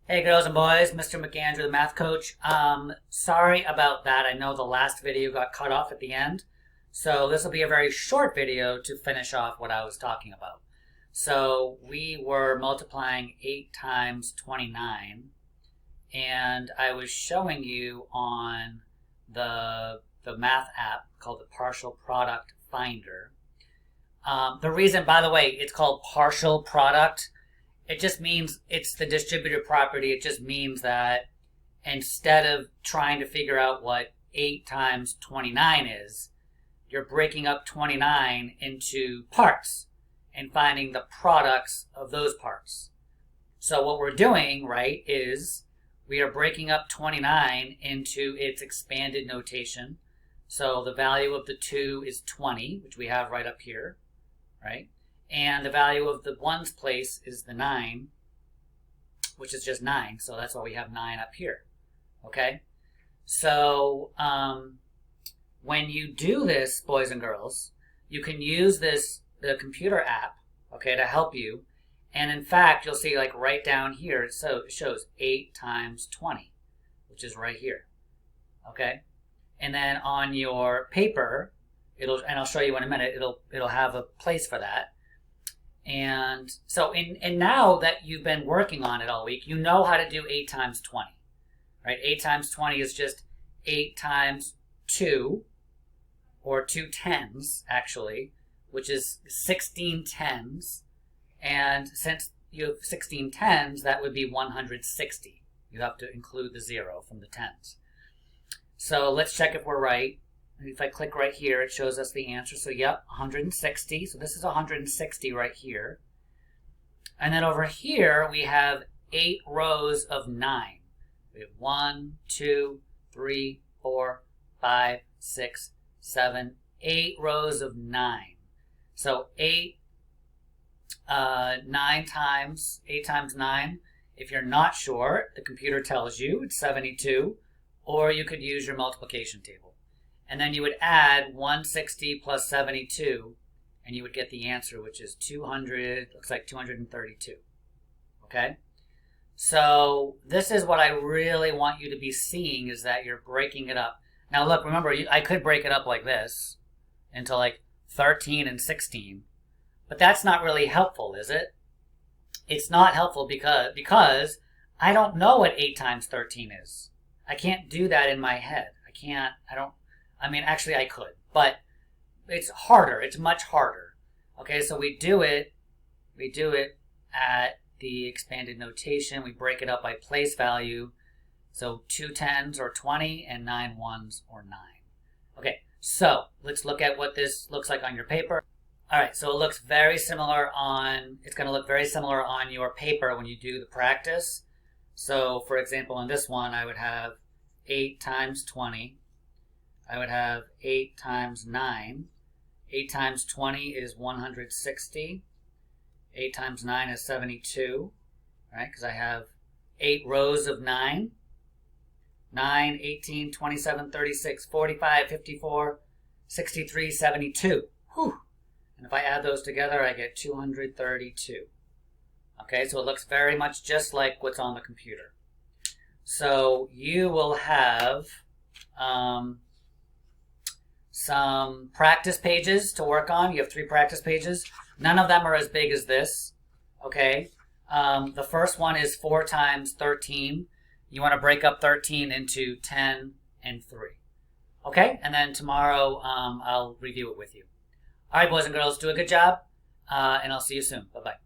Hey girls and boys, Mr. McAndrew, the math coach. Sorry about that. I know the last video got cut off at the end. So this will be a very short video to finish off what I was talking about. So we were multiplying 8 times 29, and I was showing you on the math app called the Partial Product Finder. The reason, by the way, it's called partial product, it just means it's the distributive property. It just means that instead of trying to figure out what 8 times 29 is, you're breaking up 29 into parts and finding the products of those parts. So what we're doing, right, is we are breaking up 29 into its expanded notation. So the value of the 2 is 20, which we have right up here, right? And the value of the ones place is the 9, which is just 9. So that's why we have 9 up here. Okay? So when you do this, boys and girls, you can use the computer app, okay, to help you. And in fact, you'll see like right down here, it shows 8 times 20, which is right here. Okay? And then on your paper, and I'll show you in a minute, it'll have a place for that. And so and now that you've been working on it all week, you know how to do 8 times 20, right? 8 times 20 is just 8 times 2, or 2 tens, actually, which is 16 tens. And since you have 16 tens, that would be 160. You have to include the 0 from the tens. So let's check if we're right. If I click right here, it shows us the answer. So yep, 160. So this is 160 right here. And then over here, we have 8 rows of 9. We have 1, 2, 3, 4, 5, 6, 7, 8 rows of 9. So 8 times 9. If you're not sure, the computer tells you it's 72, or you could use your multiplication table. And then you would add 160 plus 72, and you would get the answer, which is 200, looks like 232. Okay? So this is what I really want you to be seeing, is that you're breaking it up. Now look, remember, I could break it up like this into like 13 and 16, but that's not really helpful, is it? It's not helpful because I don't know what 8 times 13 is. I can't do that in my head. Actually I could, but it's harder. It's much harder. Okay, so we do it at the expanded notation. We break it up by place value. So 2 tens or 20 and 9 ones or 9. Okay, so let's look at what this looks like on your paper. All right, so it looks very similar it's going to look very similar on your paper when you do the practice. So for example, on this one, I would have 8 times 20. I would have 8 times 9. 8 times 20 is 160. 8 times 9 is 72, right? Because I have 8 rows of 9. 9, 18, 27, 36, 45, 54, 63, 72. Whew. And if I add those together, I get 232. Okay, so it looks very much just like what's on the computer. So you will have some practice pages to work on. You have 3 practice pages. None of them are as big as this. Okay. The first one is 4 times 13. You want to break up 13 into 10 and 3. Okay? And then tomorrow I'll review it with you. All right, boys and girls, do a good job, and I'll see you soon. Bye-bye.